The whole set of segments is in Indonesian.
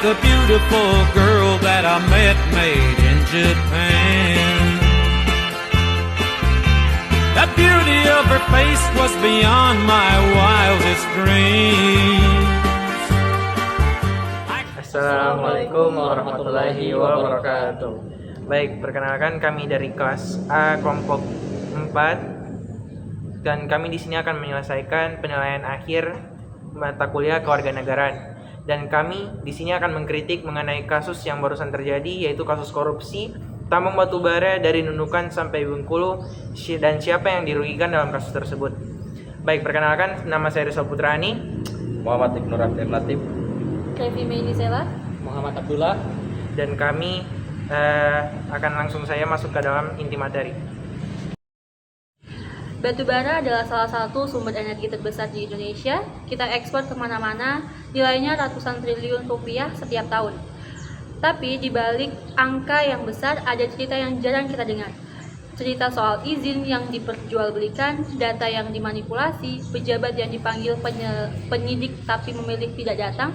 a beautiful girl that I met made in Japan. The beauty of her face was beyond my wildest dreams. Assalamualaikum warahmatullahi wabarakatuh. Baik, perkenalkan kami dari kelas A kelompok 4 dan kami di sini akan menyelesaikan penilaian akhir mata kuliah kewarganegaraan. Dan kami di sini akan mengkritik mengenai kasus yang barusan terjadi, yaitu kasus korupsi tambang batu bara dari Nunukan sampai Bengkulu dan siapa yang dirugikan dalam kasus tersebut. Baik, perkenalkan, nama saya Rizal Putrani, Muhammad Ibnu Rafi Latif, Kevi Meindisela, Muhammad Abdullah. dan kami akan langsung saya masuk ke dalam inti materi. batu bara adalah salah satu sumber energi terbesar di Indonesia. Kita ekspor kemana-mana, nilainya ratusan triliun rupiah setiap tahun. Tapi di balik angka yang besar ada cerita yang jarang kita dengar. Cerita soal izin yang diperjualbelikan, data yang dimanipulasi, pejabat yang dipanggil penyidik tapi memilih tidak datang.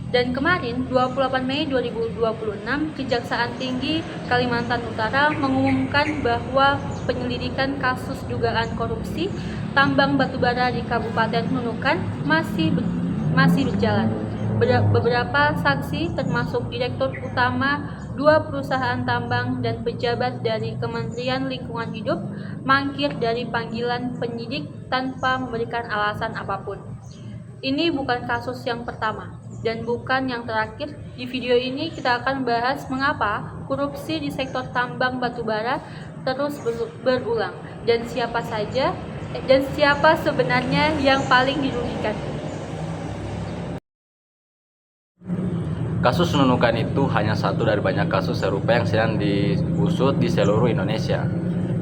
Dan kemarin, 28 Mei 2026, Kejaksaan Tinggi Kalimantan Utara mengumumkan bahwa penyelidikan kasus dugaan korupsi tambang batubara di Kabupaten Nunukan masih berjalan. Beberapa saksi termasuk Direktur Utama 2 perusahaan tambang dan pejabat dari Kementerian Lingkungan Hidup mangkir dari panggilan penyidik tanpa memberikan alasan apapun. Ini bukan kasus yang pertama dan bukan yang terakhir. Di video ini kita akan bahas mengapa korupsi di sektor tambang batubara terus berulang dan siapa sebenarnya yang paling dirugikan. Kasus Nunukan itu hanya satu dari banyak kasus serupa yang sedang diusut di seluruh Indonesia.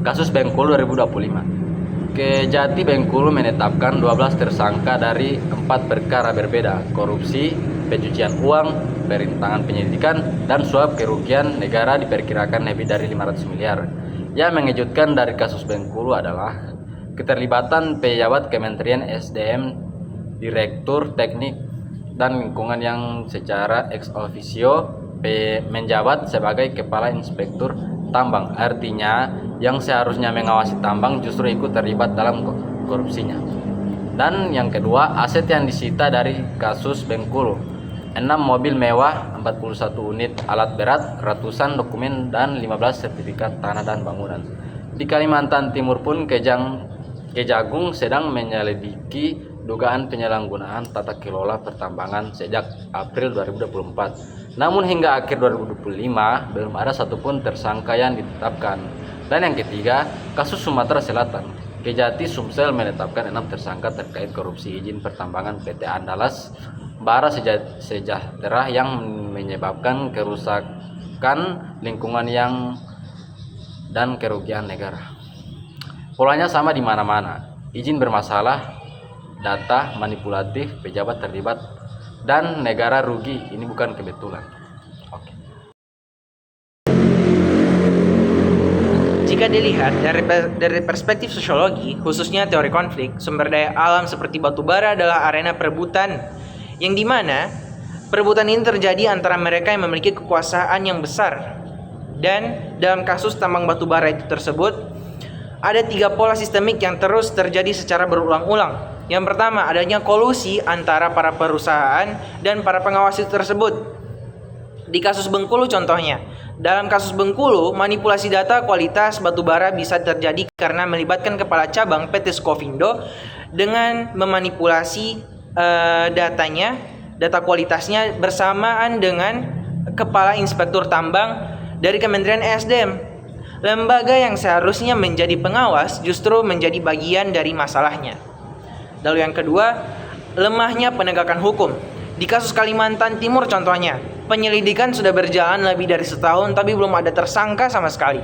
Kasus Bengkulu 2025. Kejati Bengkulu menetapkan 12 tersangka dari 4 perkara berbeda: korupsi, pencucian uang, perintangan penyidikan, dan suap kerugian negara diperkirakan lebih dari 500 miliar. Yang mengejutkan dari kasus Bengkulu adalah keterlibatan pejabat Kementerian SDM, Direktur Teknik dan Lingkungan yang secara ex officio menjabat sebagai Kepala Inspektur Tambang. Artinya yang seharusnya mengawasi tambang justru ikut terlibat dalam korupsinya. Dan yang kedua, aset yang disita dari kasus Bengkulu: 6 mobil mewah, 41 unit alat berat, ratusan dokumen, dan 15 sertifikat tanah dan bangunan. Di Kalimantan Timur pun Kejagung sedang menyelidiki dugaan penyalahgunaan tata kelola pertambangan sejak April 2024. Namun hingga akhir 2025 belum ada satupun tersangka yang ditetapkan. Dan yang ketiga, kasus Sumatera Selatan. Kejati Sumsel menetapkan 6 tersangka terkait korupsi izin pertambangan PT Andalas Bara Sejahtera yang menyebabkan kerusakan lingkungan dan kerugian negara. Polanya sama di mana-mana. Izin bermasalah, data manipulatif, pejabat terlibat, dan negara rugi. Ini bukan kebetulan. Oke. Jika dilihat dari perspektif sosiologi, khususnya teori konflik, sumber daya alam seperti batu bara adalah arena perebutan, yang dimana perebutan ini terjadi antara mereka yang memiliki kekuasaan yang besar. Dan dalam kasus tambang batu bara itu tersebut, ada 3 pola sistemik yang terus terjadi secara berulang-ulang. Yang pertama, adanya kolusi antara para perusahaan dan para pengawas tersebut. Di kasus Bengkulu contohnya, dalam kasus Bengkulu, manipulasi data kualitas batubara bisa terjadi karena melibatkan kepala cabang PT Skovindo dengan memanipulasi data kualitasnya bersamaan dengan kepala inspektur tambang dari Kementerian SDM. Lembaga yang seharusnya menjadi pengawas justru menjadi bagian dari masalahnya. Lalu yang kedua, lemahnya penegakan hukum. Di kasus Kalimantan Timur contohnya, penyelidikan sudah berjalan lebih dari setahun tapi belum ada tersangka sama sekali.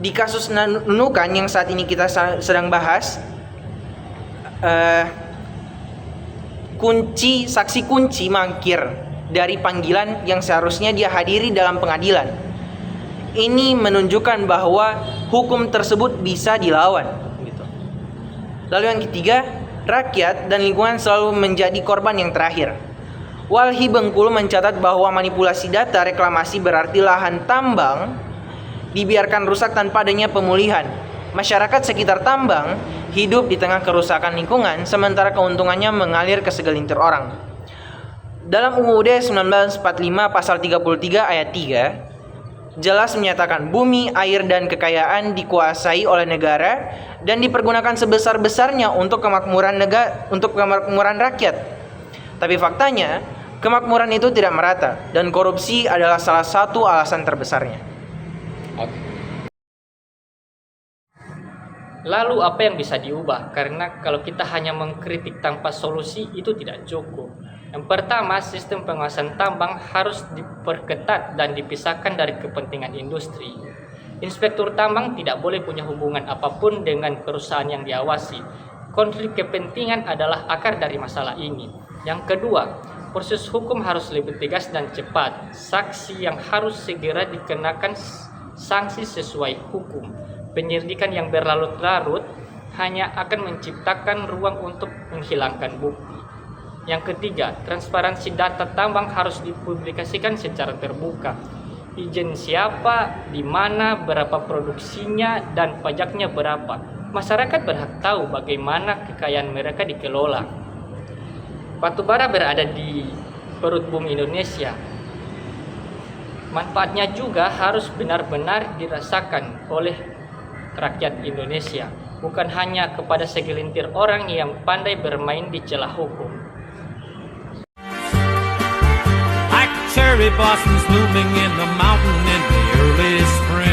Di kasus Nunukan yang saat ini kita sedang bahas, saksi kunci mangkir dari panggilan yang seharusnya dia hadiri dalam pengadilan. Ini menunjukkan bahwa hukum tersebut bisa dilawan. Lalu yang ketiga, rakyat dan lingkungan selalu menjadi korban yang terakhir. Walhi Bengkulu mencatat bahwa manipulasi data reklamasi berarti lahan tambang dibiarkan rusak tanpa adanya pemulihan. Masyarakat sekitar tambang hidup di tengah kerusakan lingkungan, sementara keuntungannya mengalir ke segelintir orang. Dalam UUD 1945 pasal 33 ayat 3, jelas menyatakan bumi, air, dan kekayaan dikuasai oleh negara dan dipergunakan sebesar-besarnya untuk kemakmuran rakyat. Tapi faktanya, kemakmuran itu tidak merata dan korupsi adalah salah satu alasan terbesarnya. Lalu apa yang bisa diubah? Karena kalau kita hanya mengkritik tanpa solusi itu tidak cukup. Yang pertama, sistem pengawasan tambang harus diperketat dan dipisahkan dari kepentingan industri. Inspektur tambang tidak boleh punya hubungan apapun dengan perusahaan yang diawasi. Konflik kepentingan adalah akar dari masalah ini. Yang kedua, proses hukum harus lebih tegas dan cepat. Saksi yang harus segera dikenakan sanksi sesuai hukum. Penyelidikan yang berlarut-larut hanya akan menciptakan ruang untuk menghilangkan bukti. Yang ketiga, transparansi data tambang harus dipublikasikan secara terbuka. Izin siapa, di mana, berapa produksinya, dan pajaknya berapa. Masyarakat berhak tahu bagaimana kekayaan mereka dikelola. Batubara berada di perut bumi Indonesia. Manfaatnya juga harus benar-benar dirasakan oleh rakyat Indonesia, bukan hanya kepada segelintir orang yang pandai bermain di celah hukum. Like cherry blossoms blooming in the mountain in the early spring.